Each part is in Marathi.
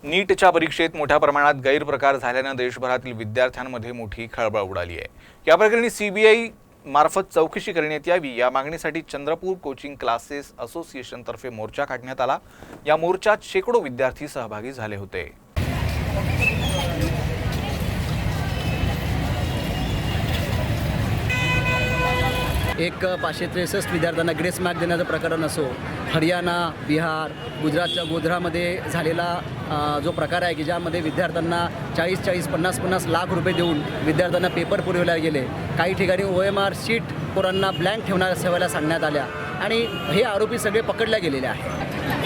नीटच्या परीक्षेत मोठ्या प्रमाणात गैरप्रकार झाल्यानं देशभरातील विद्यार्थ्यांमध्ये मोठी खळबळ उडाली आहे। या प्रकरणी सीबीआय मार्फत चौकशी करण्यात यावी या मागणीसाठी चंद्रपूर कोचिंग क्लासेस असोसिएशन तर्फे मोर्चा काढण्यात आला। या मोर्चात शेकडो विद्यार्थी सहभागी झाले होते। एक 563 विद्यार्थ्यांना ग्रेस मार्क देण्याचं प्रकरण असो, हरियाणा, बिहार, गुजरातच्या गोध्रामध्ये झालेला जो प्रकार आहे की ज्यामध्ये विद्यार्थ्यांना 40-40, 50-50 लाख रुपये देऊन विद्यार्थ्यांना पेपर पुरवले गेले। काही ठिकाणी OMR शीट पोरांना ब्लँक ठेवायला सांगण्यात आल्या आणि हे आरोपी सगळे पकडले गेलेले आहेत।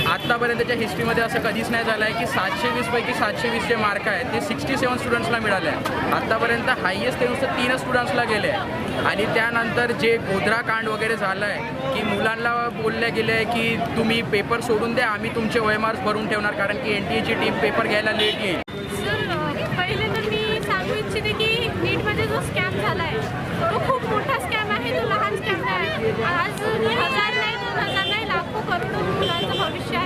आत्तापर्यंतच्या हिस्ट्रीमध्ये असं कधीच नाही झालं आहे की 720 पैकी 720 जे मार्क आहेत ते 67 स्टुडंट्सला मिळाले आहे। आत्तापर्यंत हायेस्ट ते नुसतं 3 स्टुडंट्सला गेले आहे। आणि त्यानंतर जे गोध्रा कांड वगैरे झालं आहे की मुलांना बोलले गेले आहे की तुम्ही पेपर सोडून द्या, आम्ही तुमचे OMRs भरून ठेवणार कारण की NTA ची टीम पेपर घ्यायला लेट येईल। पहिले तर मी सांगू इच्छिते की नीटमध्ये जो स्कॅम झाला आहे तो खूप मोठा स्कॅम आहे, तो लहान स्कॅम नाही। आज 1000 नाही, 2000 नाही, लाखो करोडो मुलांचं भविष्य आहे।